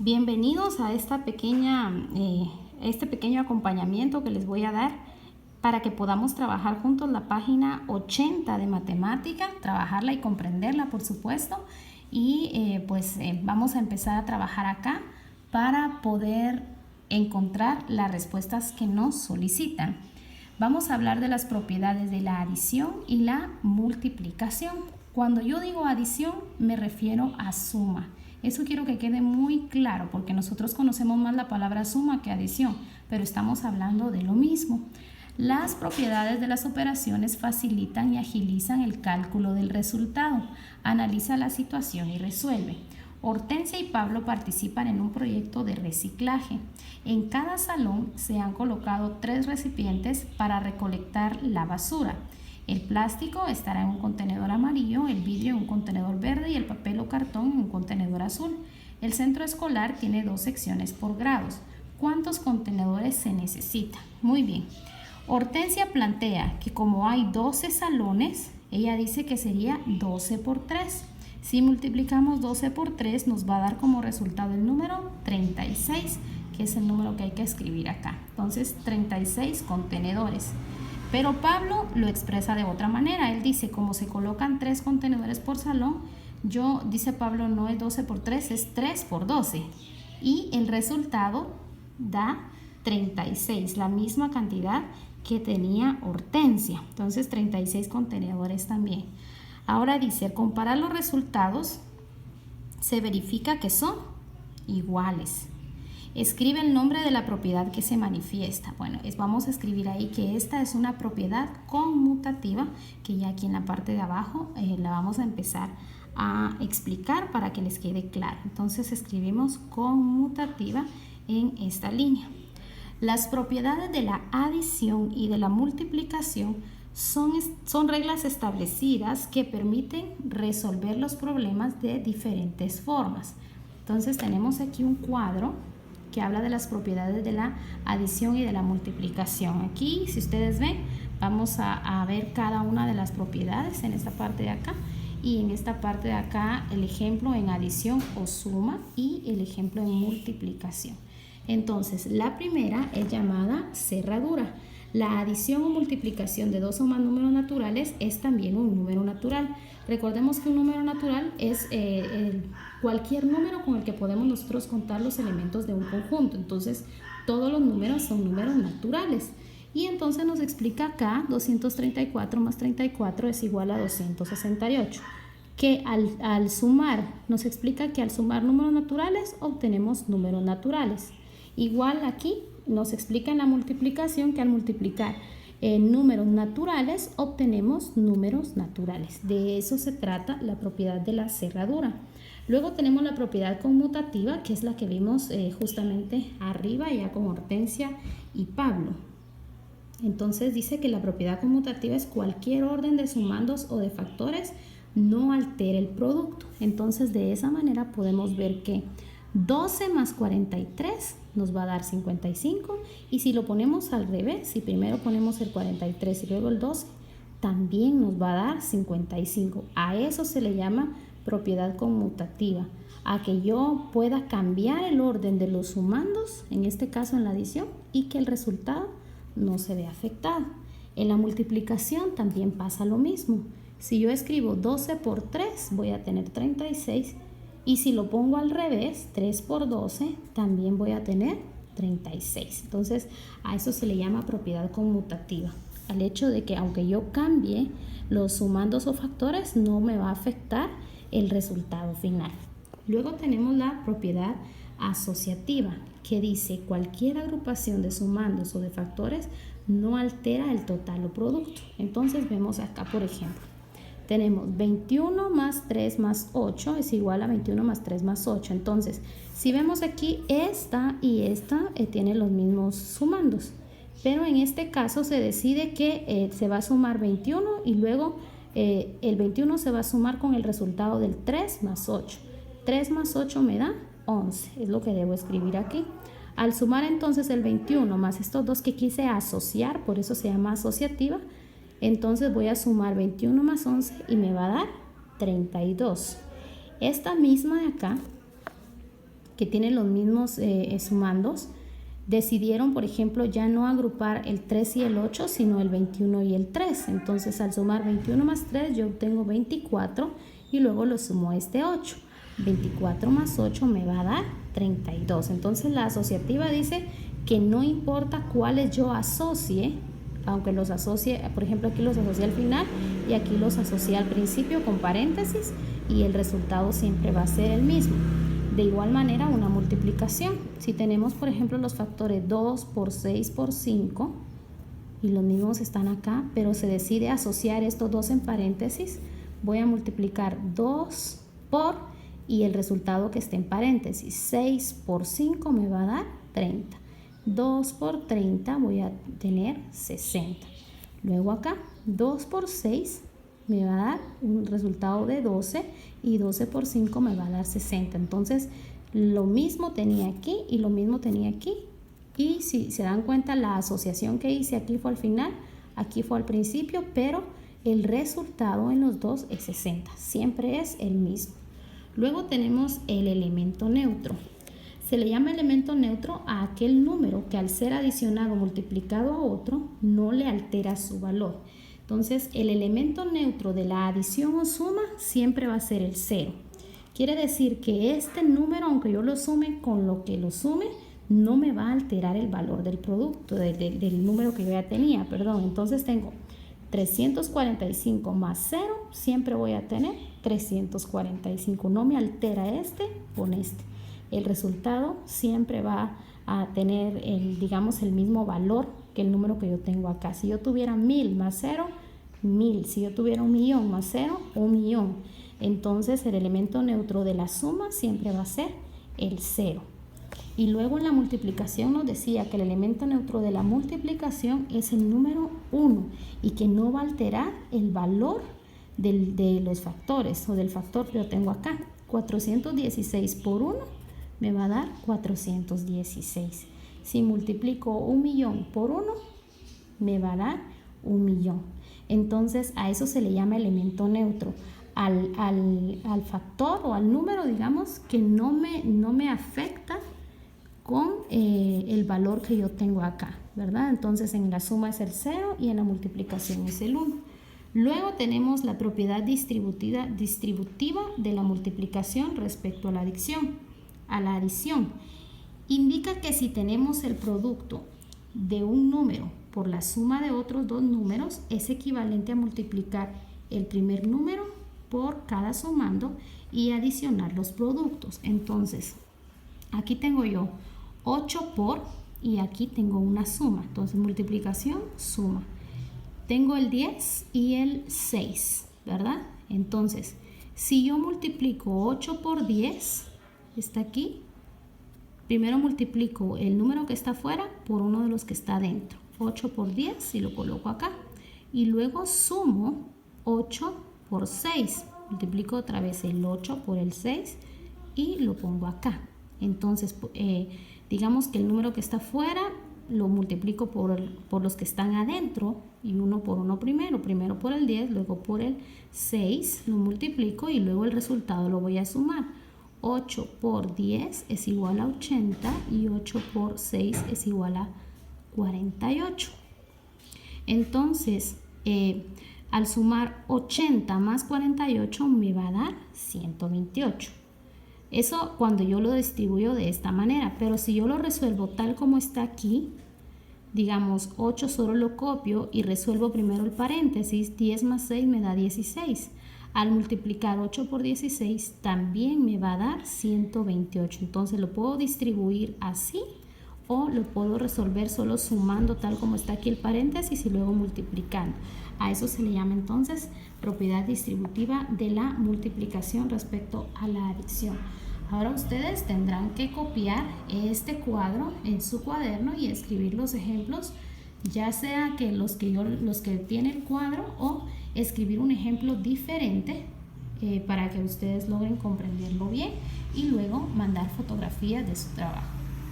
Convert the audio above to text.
Bienvenidos a este pequeño acompañamiento que les voy a dar para que podamos trabajar juntos la página 80 de matemática, trabajarla y comprenderla, por supuesto. Y vamos a empezar a trabajar acá para poder encontrar las respuestas que nos solicitan. Vamos a hablar de las propiedades de la adición y la multiplicación. Cuando yo digo adición, me refiero a suma. Eso quiero que quede muy claro porque nosotros conocemos más la palabra suma que adición, pero estamos hablando de lo mismo. Las propiedades de las operaciones facilitan y agilizan el cálculo del resultado. Analiza la situación y resuelve. Hortensia y Pablo participan en un proyecto de reciclaje. En cada salón se han colocado 3 recipientes para recolectar la basura. El plástico estará en un contenedor amarillo, el vidrio en un contenedor verde y el papel o cartón en un contenedor azul. El centro escolar tiene 2 secciones por grados. ¿Cuántos contenedores se necesitan? Muy bien. Hortensia plantea que como hay 12 salones, ella dice que sería 12 por 3. Si multiplicamos 12 por 3 nos va a dar como resultado el número 36, que es el número que hay que escribir acá. Entonces 36 contenedores. Pero Pablo lo expresa de otra manera. Él dice, como se colocan 3 contenedores por salón, dice Pablo, no es 12 por 3, es 3 por 12. Y el resultado da 36, la misma cantidad que tenía Hortensia. Entonces 36 contenedores también. Ahora dice, al comparar los resultados, se verifica que son iguales. Escribe el nombre de la propiedad que se manifiesta. Bueno, vamos a escribir ahí que esta es una propiedad conmutativa, que ya aquí en la parte de abajo la vamos a empezar a explicar para que les quede claro. Entonces escribimos conmutativa en esta línea. Las propiedades de la adición y de la multiplicación son reglas establecidas que permiten resolver los problemas de diferentes formas. Entonces tenemos aquí un cuadro que habla de las propiedades de la adición y de la multiplicación. Aquí, si ustedes ven, vamos a ver cada una de las propiedades en esta parte de acá y en esta parte de acá el ejemplo en adición o suma y el ejemplo en multiplicación. Entonces, la primera es llamada cerradura. La adición o multiplicación de 2 o más números naturales es también un número natural. Recordemos que un número natural es cualquier número con el que podemos nosotros contar los elementos de un conjunto. Entonces, todos los números son números naturales. Y entonces nos explica acá, 234 más 34 es igual a 268. Que al sumar, nos explica que al sumar números naturales obtenemos números naturales. Igual aquí nos explica en la multiplicación que al multiplicar números naturales obtenemos números naturales. De eso se trata la propiedad de la cerradura. Luego tenemos la propiedad conmutativa, que es la que vimos justamente arriba ya con Hortensia y Pablo. Entonces dice que la propiedad conmutativa es cualquier orden de sumandos o de factores no altera el producto. Entonces de esa manera podemos ver que 12 más 43 nos va a dar 55 y si lo ponemos al revés, si primero ponemos el 43 y luego el 12, también nos va a dar 55. A eso se le llama propiedad conmutativa, a que yo pueda cambiar el orden de los sumandos, en este caso en la adición, y que el resultado no se vea afectado. En la multiplicación también pasa lo mismo. Si yo escribo 12 por 3, voy a tener 36. Y si lo pongo al revés, 3 por 12, también voy a tener 36. Entonces, a eso se le llama propiedad conmutativa. Al hecho de que aunque yo cambie los sumandos o factores, no me va a afectar el resultado final. Luego tenemos la propiedad asociativa, que dice cualquier agrupación de sumandos o de factores no altera el total o producto. Entonces, vemos acá, por ejemplo. Tenemos 21 más 3 más 8 es igual a 21 más 3 más 8. Entonces, si vemos aquí, esta y esta tienen los mismos sumandos. Pero en este caso se decide que se va a sumar 21 y luego el 21 se va a sumar con el resultado del 3 más 8. 3 más 8 me da 11. Es lo que debo escribir aquí. Al sumar entonces el 21 más estos dos que quise asociar, por eso se llama asociativa, entonces voy a sumar 21 más 11 y me va a dar 32. Esta misma de acá que tienen los mismos sumandos, decidieron, por ejemplo, ya no agrupar el 3 y el 8, sino el 21 y el 3. Entonces, al sumar 21 más 3, yo obtengo 24 y luego lo sumo a este 8. 24 más 8 me va a dar 32. Entonces, la asociativa dice que no importa cuáles yo asocie, aunque los asocie, por ejemplo, aquí los asocié al final y aquí los asocié al principio con paréntesis, y el resultado siempre va a ser el mismo. De igual manera, una multiplicación. Si tenemos, por ejemplo, los factores 2 por 6 por 5, y los mismos están acá, pero se decide asociar estos dos en paréntesis, voy a multiplicar 2 por, y el resultado que esté en paréntesis, 6 por 5 me va a dar 30. 2 por 30 voy a tener 60. Luego acá, 2 por 6 me va a dar un resultado de 12 y 12 por 5 me va a dar 60. Entonces, lo mismo tenía aquí y lo mismo tenía aquí. Y si se dan cuenta, la asociación que hice aquí fue al final, aquí fue al principio, pero el resultado en los dos es 60. Siempre es el mismo. Luego tenemos el elemento neutro. Se le llama elemento neutro a aquel número que al ser adicionado o multiplicado a otro no le altera su valor. Entonces, el elemento neutro de la adición o suma siempre va a ser el 0. Quiere decir que este número, aunque yo lo sume con lo que lo sume, no me va a alterar el valor del producto, del número que yo ya tenía, perdón. Entonces, tengo 345 más 0, siempre voy a tener 345. No me altera este con este. El resultado siempre va a tener, digamos, el mismo valor que el número que yo tengo acá. Si yo tuviera 1000 más 0, 1000. Si yo tuviera 1.000.000 más 0, 1.000.000. Entonces, el elemento neutro de la suma siempre va a ser el 0. Y luego en la multiplicación nos decía que el elemento neutro de la multiplicación es el número 1 y que no va a alterar el valor de los factores o del factor que yo tengo acá. 416 por 1 me va a dar 416. Si multiplico 1.000.000 por 1, me va a dar 1.000.000. Entonces, a eso se le llama elemento neutro. Al factor o al número, digamos, que no me afecta con el valor que yo tengo acá, ¿verdad? Entonces, en la suma es el 0 y en la multiplicación es el 1. Luego tenemos la propiedad distributiva de la multiplicación respecto a la adición. Indica que si tenemos el producto de un número por la suma de otros dos números, es equivalente a multiplicar el primer número por cada sumando y adicionar los productos. Entonces, aquí tengo yo 8 por, y aquí tengo una suma. Entonces, multiplicación, suma. Tengo el 10 y el 6, ¿verdad? Entonces, si yo multiplico 8 por 10, está aquí. Primero multiplico el número que está afuera por uno de los que está adentro. 8 por 10 y lo coloco acá. Y luego sumo 8 por 6. Multiplico otra vez el 8 por el 6 y lo pongo acá. Entonces, digamos que el número que está afuera lo multiplico por los que están adentro, y uno por uno primero por el 10, luego por el 6, lo multiplico y luego el resultado lo voy a sumar. 8 por 10 es igual a 80 y 8 por 6 es igual a 48. Entonces, al sumar 80 más 48 me va a dar 128. Eso cuando yo lo distribuyo de esta manera, pero si yo lo resuelvo tal como está aquí, digamos 8 solo lo copio y resuelvo primero el paréntesis, 10 más 6 me da 16. Al multiplicar 8 por 16 también me va a dar 128. Entonces lo puedo distribuir así o lo puedo resolver solo sumando tal como está aquí el paréntesis y luego multiplicando. A eso se le llama entonces propiedad distributiva de la multiplicación respecto a la adición. Ahora ustedes tendrán que copiar este cuadro en su cuaderno y escribir los ejemplos, ya sea que los que tienen el cuadro, o escribir un ejemplo diferente para que ustedes logren comprenderlo bien y luego mandar fotografías de su trabajo.